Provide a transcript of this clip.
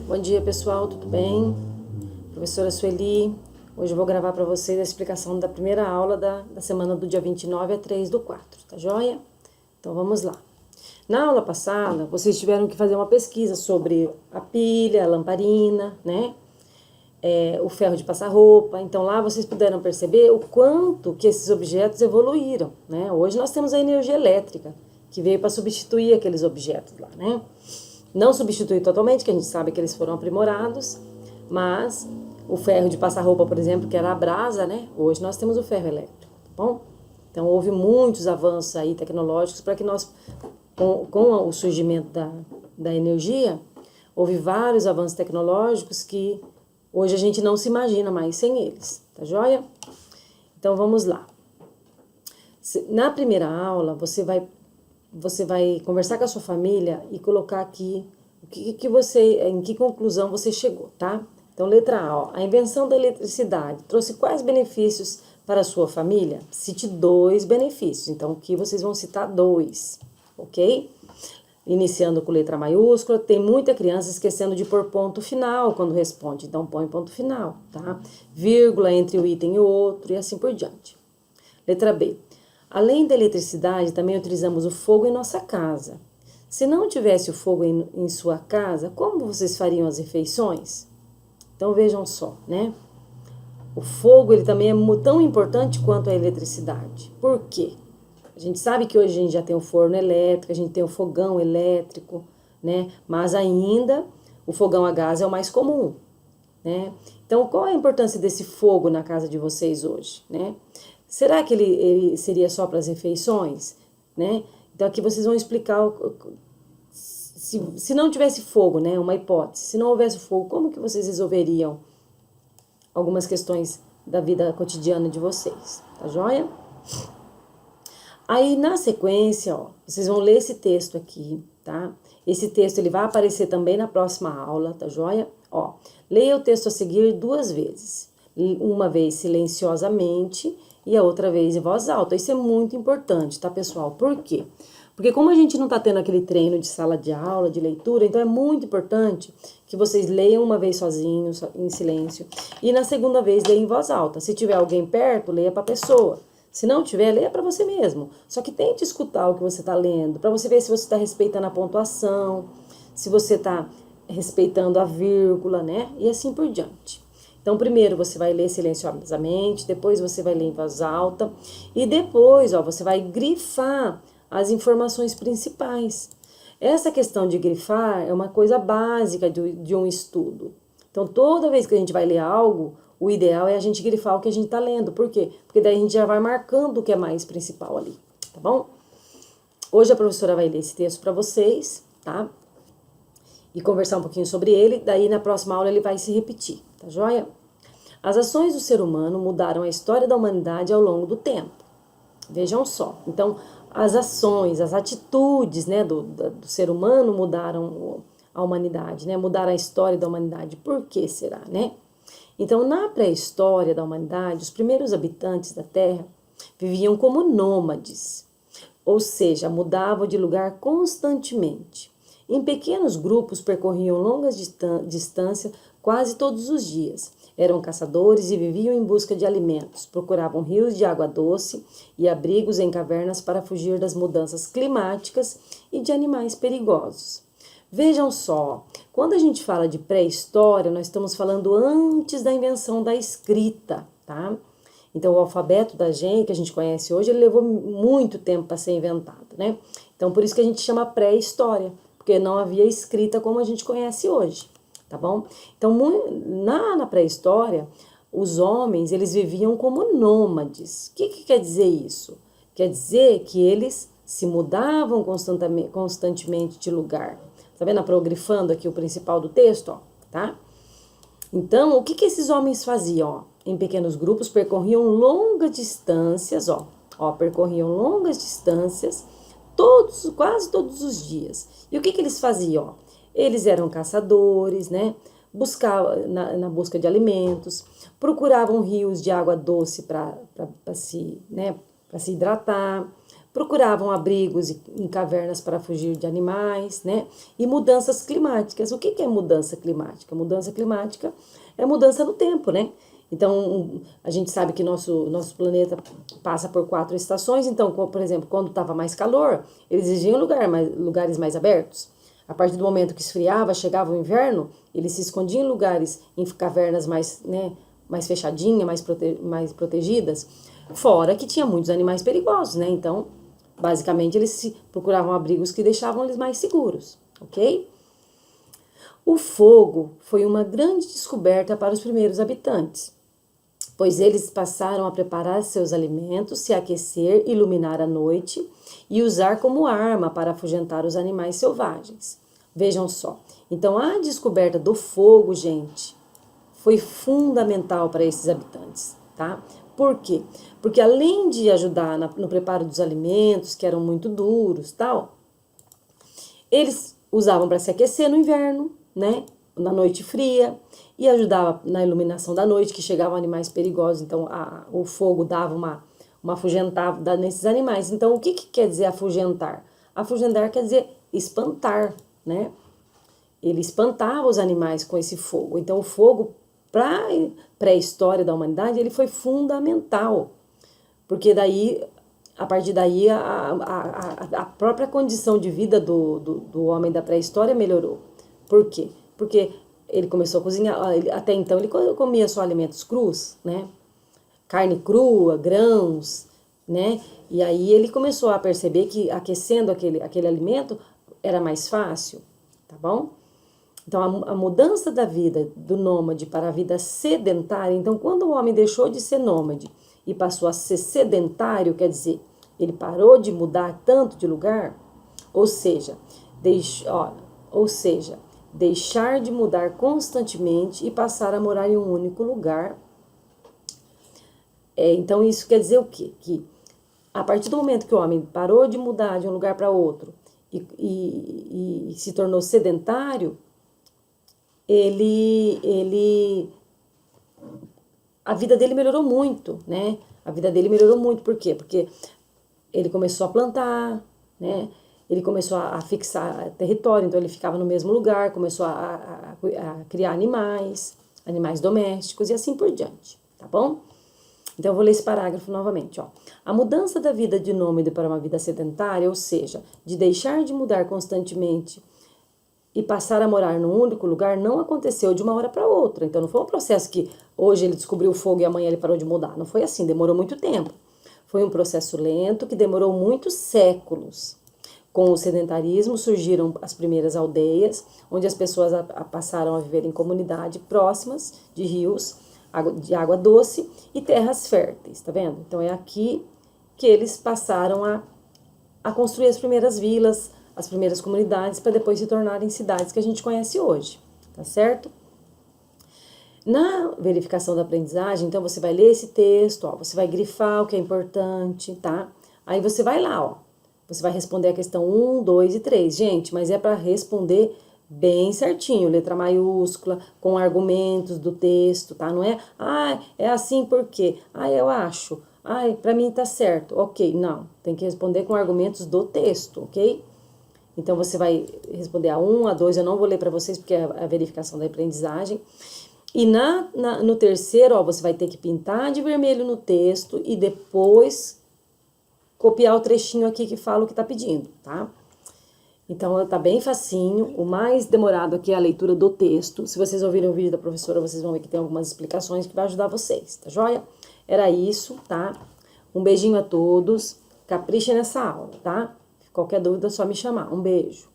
Bom dia, pessoal, tudo bem? Professora Sueli, hoje eu vou gravar para vocês a explicação da primeira aula da semana do dia 29 a 3/4, tá joia? Então vamos lá. Na aula passada, vocês tiveram que fazer uma pesquisa sobre a pilha, a lamparina, né? O ferro de passar roupa. Então lá vocês puderam perceber o quanto que esses objetos evoluíram, né? Hoje nós temos a energia elétrica, que veio para substituir aqueles objetos lá, né? Não substitui totalmente, que a gente sabe que eles foram aprimorados, mas o ferro de passar roupa, por exemplo, que era a brasa, né? Hoje nós temos o ferro elétrico, tá bom? Então houve muitos avanços aí tecnológicos para que nós, com o surgimento da energia, houve vários avanços tecnológicos que hoje a gente não se imagina mais sem eles, tá joia? Então vamos lá. Na primeira aula, você vai conversar com a sua família e colocar aqui em que conclusão você chegou, tá? Então, letra A, ó, a invenção da eletricidade trouxe quais benefícios para a sua família? Cite 2 benefícios. Então, aqui vocês vão citar 2, ok? Iniciando com letra maiúscula, tem muita criança esquecendo de pôr ponto final quando responde. Então, põe ponto final, tá? Vírgula entre o item e o outro e assim por diante. Letra B. Além da eletricidade, também utilizamos o fogo em nossa casa. Se não tivesse o fogo em sua casa, como vocês fariam as refeições? Então vejam só, né? O fogo ele também é tão importante quanto a eletricidade. Por quê? A gente sabe que hoje a gente já tem o forno elétrico, a gente tem o fogão elétrico, né? Mas ainda o fogão a gás é o mais comum, né? Então qual é a importância desse fogo na casa de vocês hoje, né? Será que ele seria só para as refeições, né? Então aqui vocês vão explicar se não tivesse fogo, né? Uma hipótese. Se não houvesse fogo, como que vocês resolveriam algumas questões da vida cotidiana de vocês, tá joia? Aí na sequência, ó, vocês vão ler esse texto aqui, tá? Esse texto ele vai aparecer também na próxima aula, tá joia? Ó, leia o texto a seguir 2 vezes. Uma vez silenciosamente e a outra vez em voz alta. Isso é muito importante, tá, pessoal? Por quê? Porque como a gente não tá tendo aquele treino de sala de aula, de leitura, então é muito importante que vocês leiam uma vez sozinhos, em silêncio, e na segunda vez leiam em voz alta. Se tiver alguém perto, leia para a pessoa. Se não tiver, leia para você mesmo. Só que tente escutar o que você está lendo, para você ver se você está respeitando a pontuação, se você está respeitando a vírgula, né? E assim por diante. Então, primeiro você vai ler silenciosamente, depois você vai ler em voz alta e depois, ó, você vai grifar as informações principais. Essa questão de grifar é uma coisa básica de um estudo. Então, toda vez que a gente vai ler algo, o ideal é a gente grifar o que a gente está lendo. Por quê? Porque daí a gente já vai marcando o que é mais principal ali, tá bom? Hoje a professora vai ler esse texto para vocês, tá? E conversar um pouquinho sobre ele, daí na próxima aula ele vai se repetir, tá joia? As ações do ser humano mudaram a história da humanidade ao longo do tempo. Vejam só, então as ações, as atitudes, né, do ser humano mudaram a humanidade, né, mudaram a história da humanidade. Por que será, né? Então na pré-história da humanidade, os primeiros habitantes da Terra viviam como nômades, ou seja, mudavam de lugar constantemente. Em pequenos grupos percorriam longas distâncias quase todos os dias. Eram caçadores e viviam em busca de alimentos. Procuravam rios de água doce e abrigos em cavernas para fugir das mudanças climáticas e de animais perigosos. Vejam só, quando a gente fala de pré-história, nós estamos falando antes da invenção da escrita, tá? Então, o alfabeto da gente, que a gente conhece hoje, ele levou muito tempo para ser inventado, né? Então, por isso que a gente chama pré-história, porque não havia escrita como a gente conhece hoje, tá bom? Então, na pré-história, os homens, eles viviam como nômades. O que quer dizer isso? Quer dizer que eles se mudavam constantemente de lugar. Tá vendo? Grifando aqui o principal do texto, ó, tá? Então, o que esses homens faziam, ó? Em pequenos grupos, percorriam longas distâncias, percorriam longas distâncias, quase todos os dias. E o que eles faziam, ó? Eles eram caçadores, né? Buscavam na busca de alimentos, procuravam rios de água doce para se hidratar, procuravam abrigos em cavernas para fugir de animais, né? E mudanças climáticas. O que é mudança climática? Mudança climática é mudança no tempo, né? Então, a gente sabe que nosso planeta passa por 4 estações. Então, por exemplo, quando estava mais calor, eles exigiam lugares mais abertos. A partir do momento que esfriava, chegava o inverno, eles se escondiam em lugares, em cavernas mais, né, mais fechadinhas, mais protegidas. Fora que tinha muitos animais perigosos, né? Então, basicamente, eles procuravam abrigos que deixavam eles mais seguros, ok? O fogo foi uma grande descoberta para os primeiros habitantes, pois eles passaram a preparar seus alimentos, se aquecer, iluminar a noite e usar como arma para afugentar os animais selvagens. Vejam só. Então, a descoberta do fogo, gente, foi fundamental para esses habitantes, tá? Por quê? Porque além de ajudar no preparo dos alimentos, que eram muito duros, tal, eles usavam para se aquecer no inverno, né? Na noite fria, e ajudava na iluminação da noite, que chegavam animais perigosos, então o fogo dava uma afugentada nesses animais. Então, o que quer dizer afugentar? Afugentar quer dizer espantar, né? Ele espantava os animais com esse fogo. Então, o fogo, para a pré-história da humanidade, ele foi fundamental, porque daí, a partir daí, a própria condição de vida do homem da pré-história melhorou. Por quê? Porque ele começou a cozinhar, até então ele comia só alimentos crus, né? Carne crua, grãos, né? E aí ele começou a perceber que aquecendo aquele alimento era mais fácil, tá bom? Então, a mudança da vida do nômade para a vida sedentária, então, quando o homem deixou de ser nômade e passou a ser sedentário, quer dizer, ele parou de mudar tanto de lugar, ou seja, deixar de mudar constantemente e passar a morar em um único lugar. Então, isso quer dizer o quê? Que a partir do momento que o homem parou de mudar de um lugar para outro e se tornou sedentário, a vida dele melhorou muito, né? A vida dele melhorou muito, por quê? Porque ele começou a plantar, né? Ele começou a fixar território, então ele ficava no mesmo lugar, começou a criar animais domésticos e assim por diante, tá bom? Então eu vou ler esse parágrafo novamente, ó. A mudança da vida de nômade para uma vida sedentária, ou seja, de deixar de mudar constantemente e passar a morar num único lugar, não aconteceu de uma hora para outra. Então não foi um processo que hoje ele descobriu o fogo e amanhã ele parou de mudar. Não foi assim, demorou muito tempo. Foi um processo lento que demorou muitos séculos. Com o sedentarismo surgiram as primeiras aldeias, onde as pessoas passaram a viver em comunidades próximas de rios, de água doce e terras férteis, tá vendo? Então é aqui que eles passaram a construir as primeiras vilas, as primeiras comunidades, para depois se tornarem cidades que a gente conhece hoje, tá certo? Na verificação da aprendizagem, então você vai ler esse texto, ó, você vai grifar o que é importante, tá? Aí você vai lá, ó, você vai responder a questão 1, 2 e 3. Gente, mas é para responder bem certinho, letra maiúscula, com argumentos do texto, tá? Não é, é assim por quê? Eu acho. Pra mim tá certo. Ok, não. Tem que responder com argumentos do texto, ok? Então, você vai responder a 1, a 2, eu não vou ler para vocês porque é a verificação da aprendizagem. E no terceiro, ó, você vai ter que pintar de vermelho no texto e depois copiar o trechinho aqui que fala o que tá pedindo, tá? Então, tá bem facinho. O mais demorado aqui é a leitura do texto. Se vocês ouvirem o vídeo da professora, vocês vão ver que tem algumas explicações que vai ajudar vocês, tá joia? Era isso, tá? Um beijinho a todos. Caprichem nessa aula, tá? Qualquer dúvida é só me chamar. Um beijo.